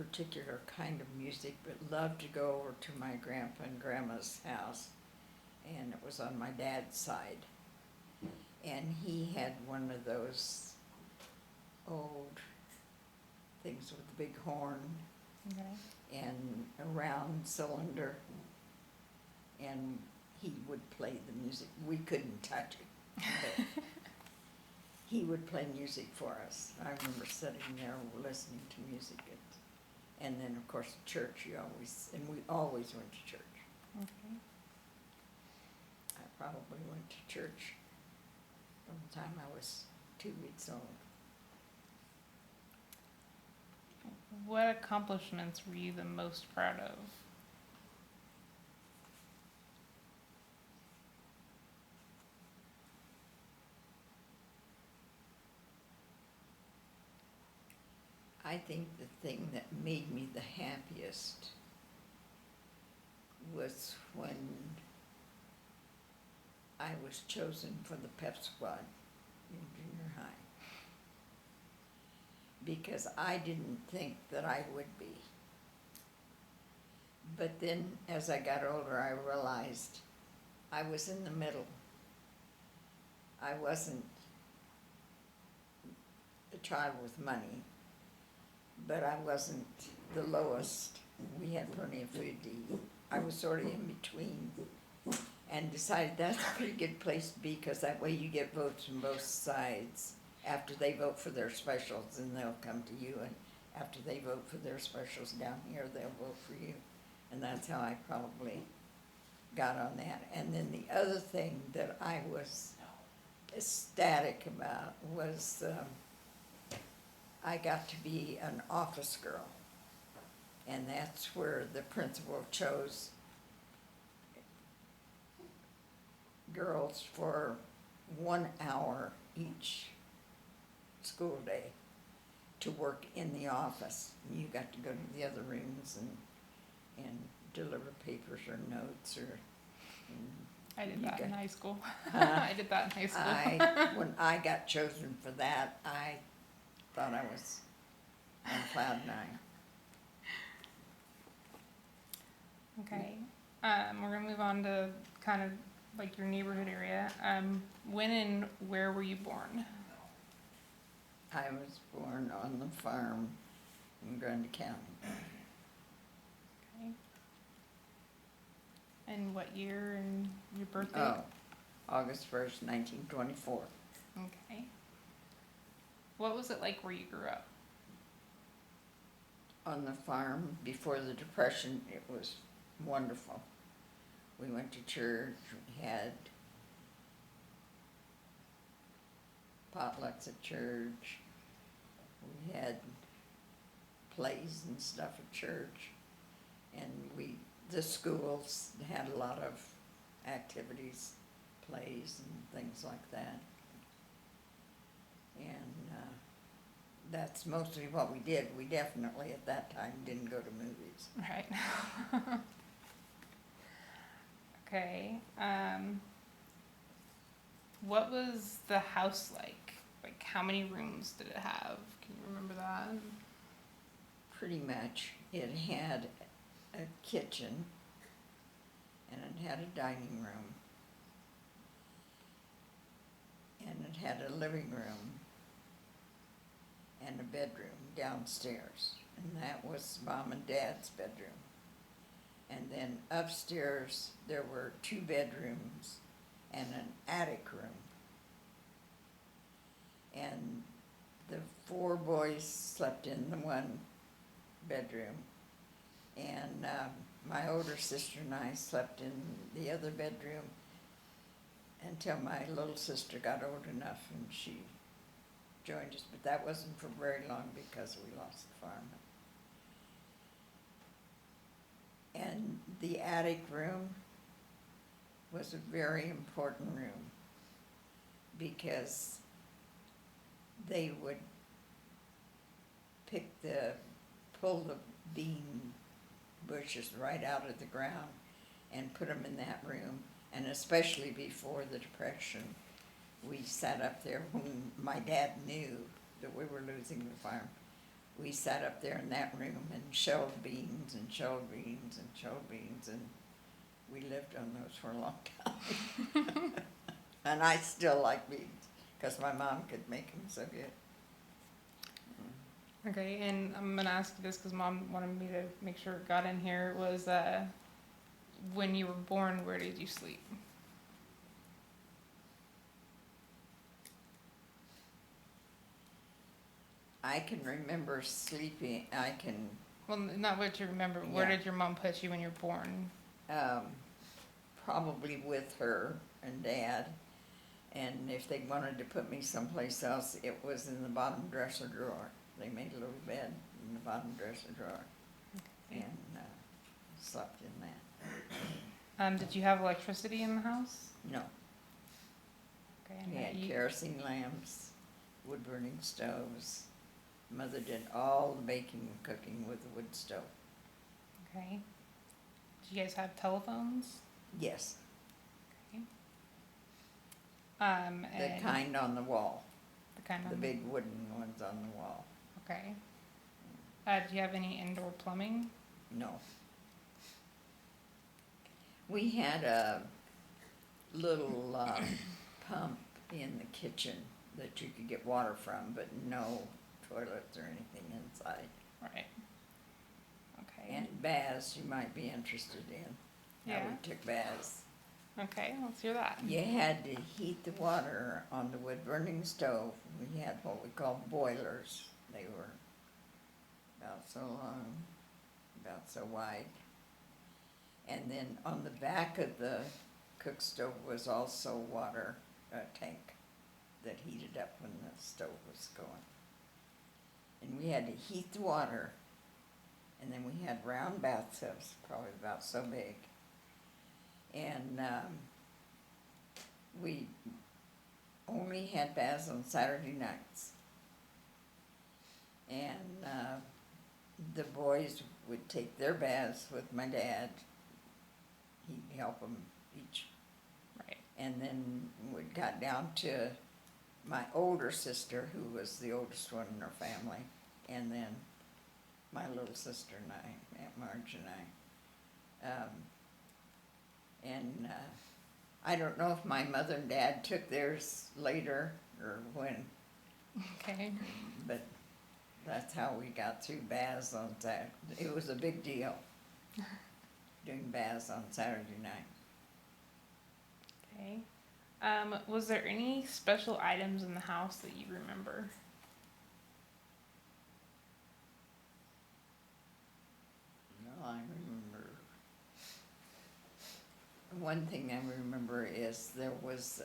particular kind of music, but loved to go over to my grandpa and grandma's house, and it was on my dad's side. And he had one of those old things with a big horn Okay. and a round cylinder, and he would play the music. We couldn't touch it, but he would play music for us. I remember sitting there listening to music, and then of course church. We always went to church. Okay. I probably went to church from the time I was 2 weeks old. What accomplishments were you the most proud of? I think the thing that made me the happiest was when I was chosen for the pep squad in junior high. Because I didn't think that I would be. But then as I got older, I realized I was in the middle. I wasn't a child with money, but I wasn't the lowest. We had plenty of food to eat. I was sort of in between, and decided that's a pretty good place to be, because that way you get votes from both sides. After they vote for their specials, then they'll come to you, and after they vote for their specials down here, they'll vote for you. And that's how I probably got on that. And then the other thing that I was ecstatic about was I got to be an office girl. And that's where the principal chose girls for 1 hour each school day to work in the office. And you got to go to the other rooms and deliver papers or notes or. I did that in high school. Huh? I did that in high school. When I got chosen for that, I thought I was on cloud nine. Okay. We're gonna move on to kind of like your neighborhood area. When and where were you born? I was born on the farm in Grundy County. Okay. And what year and your birthday? Oh, August 1st, 1924. Okay. What was it like where you grew up? On the farm before the Depression, it was wonderful. We went to church, we had potlucks at church, we had plays and stuff at church, and the schools had a lot of activities, plays and things like that. And that's mostly what we did. We definitely at that time didn't go to movies. Right. Okay. What was the house like? Like, how many rooms did it have? Can you remember that? Pretty much. It had a kitchen, and it had a dining room, and it had a living room and a bedroom downstairs, and that was Mom and Dad's bedroom. And then upstairs there were 2 bedrooms and an attic room. And the 4 boys slept in the one bedroom, and my older sister and I slept in the other bedroom until my little sister got old enough and she joined us, but that wasn't for very long because we lost the farm. And the attic room was a very important room because they would pull the bean bushes right out of the ground and put them in that room. And especially before the Depression, we sat up there when my dad knew that we were losing the farm. we sat up there in that room and shelled beans and shelled beans and shelled beans, and we lived on those for a long time. And I still like beans, because my mom could make them so good. Okay, and I'm gonna ask you this because Mom wanted me to make sure it got in here. Was when you were born, where did you sleep? I can remember sleeping, Well, not what you remember. Where Yeah. did your mom put you when you were born? probably with her and Dad. And if they wanted to put me someplace else, it was in the bottom dresser drawer. They made a little bed in the bottom dresser drawer, Okay. and slept in that. Did you have electricity in the house? No, Okay, we and had you- kerosene lamps, wood burning stoves. Mother did all the baking and cooking with the wood stove. Okay. Did you guys have telephones? Yes, Okay. the And kind on the wall, the kind the of big wooden ones on the wall. Okay. Do you have any indoor plumbing? No. We had a little pump in the kitchen that you could get water from, but no toilets or anything inside. Right. Okay. And baths you might be interested in. How Yeah. we took baths. Okay, let's hear that. You had to heat the water on the wood burning stove. We had what we call boilers. They were about so long, about so wide. And then on the back of the cook stove was also water tank that heated up when the stove was going. And we had to heat the water, and then we had round bathtubs, probably about so big. And we only had baths on Saturday nights. And the boys would take their baths with my dad. He'd help them each. Right. And then we got down to my older sister, who was the oldest one in our family, and then my little sister and I, Aunt Marge and I. I don't know if my mother and dad took theirs later or when, Okay. but that's how we got through baths on Saturday. It was a big deal, doing baths on Saturday night. Okay. Was there any special items in the house that you remember? No, I remember. One thing I remember is there was,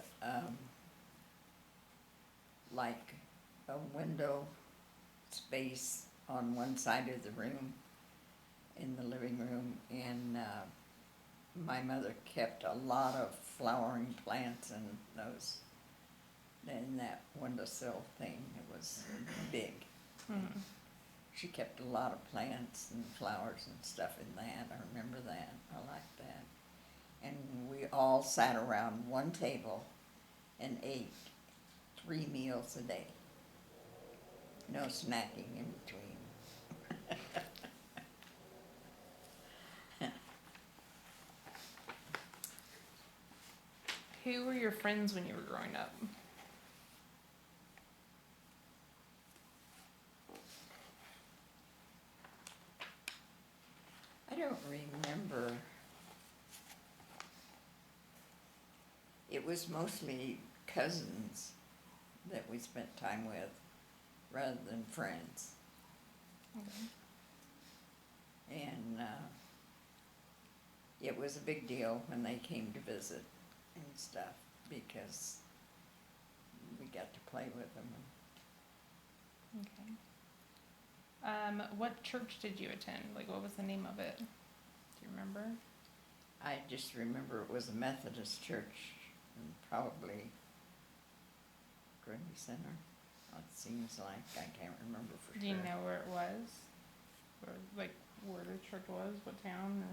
like a window space on one side of the room, in the living room, and, my mother kept a lot of flowering plants in that windowsill thing. It was big. Hmm. She kept a lot of plants and flowers and stuff in that. I remember that. I liked that. And we all sat around one table and ate 3 meals a day. No snacking in between. Who were your friends when you were growing up? I don't remember. It was mostly cousins that we spent time with rather than friends. Okay. And it was a big deal when they came to visit and stuff, because we got to play with them. Okay. What church did you attend? Like, what was the name of it? Do you remember? I just remember it was a Methodist church, and probably Gurney Center. It seems like, I can't remember for sure. Do you know where it was? Or, like, where the church was? What town?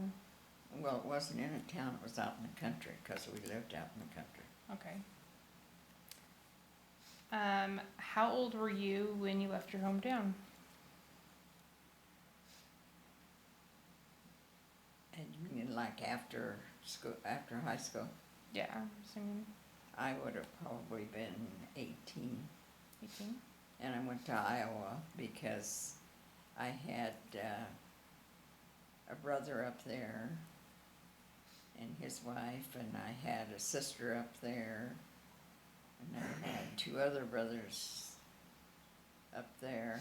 Well, it wasn't in a town, it was out in the country, because we lived out in the country. Okay. How old were you when you left your hometown? like after school, after high school. Yeah, I'm assuming I would have probably been 18. 18. And I went to Iowa because I had a brother up there and his wife, and I had a sister up there, and I had 2 other brothers up there.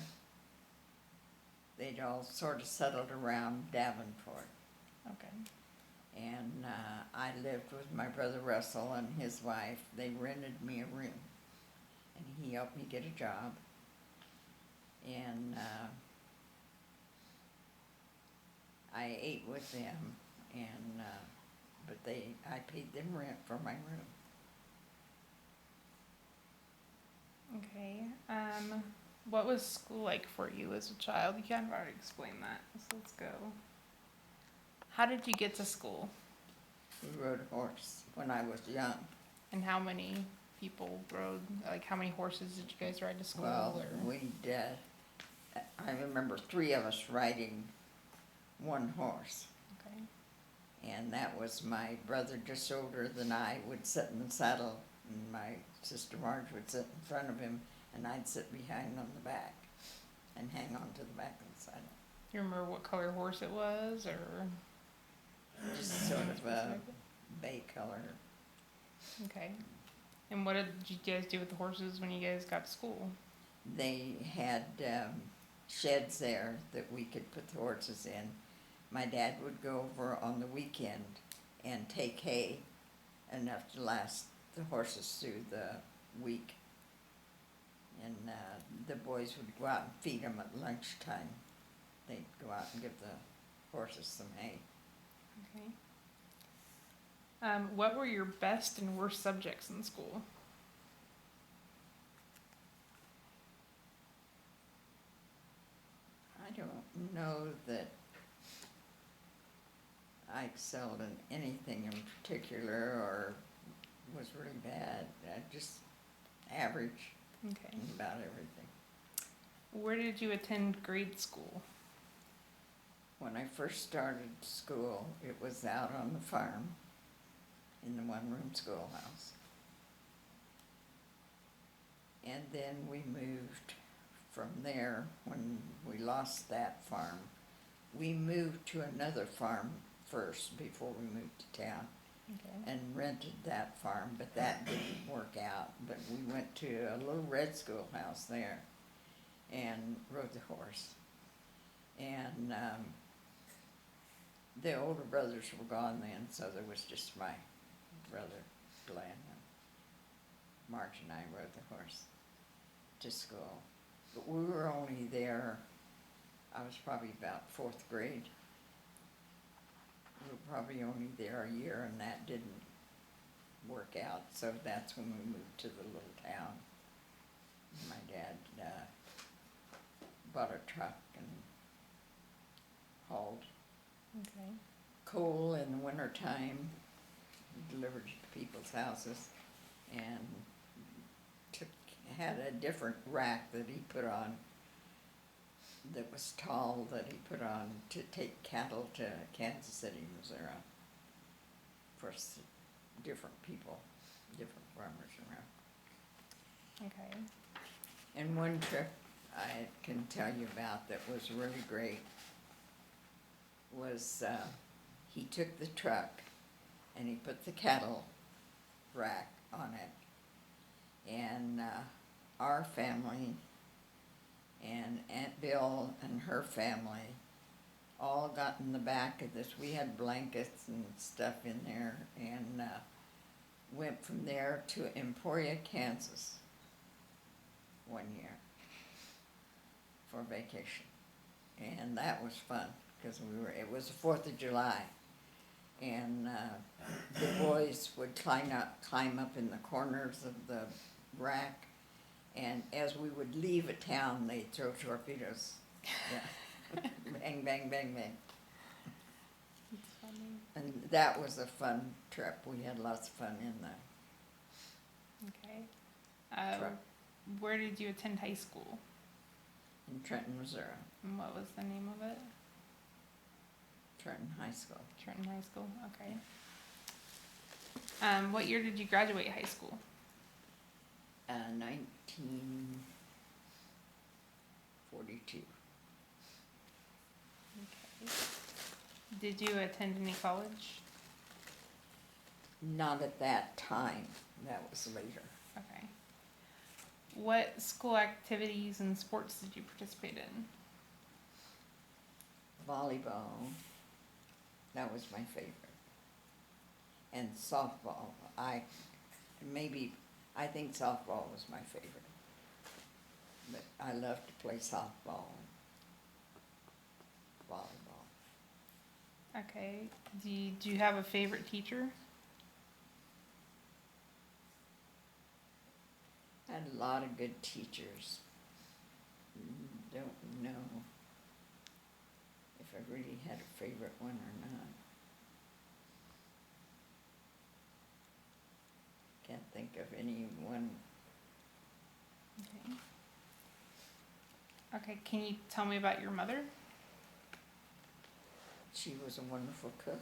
They'd all sort of settled around Davenport. Okay. And I lived with my brother Russell and his wife. They rented me a room, and he helped me get a job. And I ate with them, and but I paid them rent for my room. Okay. What was school like for you as a child? You kind of already explained that, so let's go. How did you get to school? We rode a horse when I was young. And how many people rode, like how many horses did you guys ride to school? Well, or? I remember 3 of us riding one horse. Okay. And that was my brother, just older than I, would sit in the saddle, and my sister Marge would sit in front of him, and I'd sit behind on the back and hang on to the back of the saddle. You remember what color horse it was, or? Just sort of a bay color. Okay. And what did you guys do with the horses when you guys got to school? They had sheds there that we could put the horses in. My dad would go over on the weekend and take hay enough to last the horses through the week. And the boys would go out and feed them at lunchtime. They'd go out and give the horses some hay. Okay. What were your best and worst subjects in school? I don't know that I excelled in anything in particular or was really bad. Just average Okay. in about everything. Where did you attend grade school? When I first started school, it was out on the farm in the one-room schoolhouse. And then we moved from there when we lost that farm. We moved to another farm first before we moved to town Okay. and rented that farm, but that didn't work out. But we went to a little red schoolhouse there and rode the horse. And the older brothers were gone then, so there was just my brother Glenn, and Marge and I rode the horse to school. But we were only there, I was probably about 4th grade. We were probably only there a year, and that didn't work out, so that's when we moved to the little town. My dad bought a truck and hauled Okay. coal in the wintertime, delivered to people's houses, and had a different rack that he put on that was tall that he put on to take cattle to Kansas City, Missouri, for different people, different farmers around. Okay. And one trip I can tell you about that was really great was he took the truck and he put the cattle rack on it, and our family and Aunt Bill and her family all got in the back of this. We had blankets and stuff in there, and went from there to Emporia, Kansas one year for vacation. And that was fun because it was the 4th of July, and the boys would climb up in the corners of the rack, and as we would leave a town, they'd throw torpedoes. Yeah. Bang, bang, bang, bang. That's funny. And that was a fun trip. We had lots of fun in the Okay. truck Where did you attend high school? in Trenton, Missouri. And what was the name of it? Trenton High School. Trenton High School. Okay. What year did you graduate high school? 1942. Okay. Did you attend any college? Not at that time. That was later. Okay. What school activities and sports did you participate in? Volleyball. That was my favorite. And softball. I think softball was my favorite. But I loved to play softball and volleyball. Okay. Do you have a favorite teacher? I had a lot of good teachers. Don't know if I really had a favorite one or not. Can't think of any one. Okay. Okay, can you tell me about your mother? She was a wonderful cook.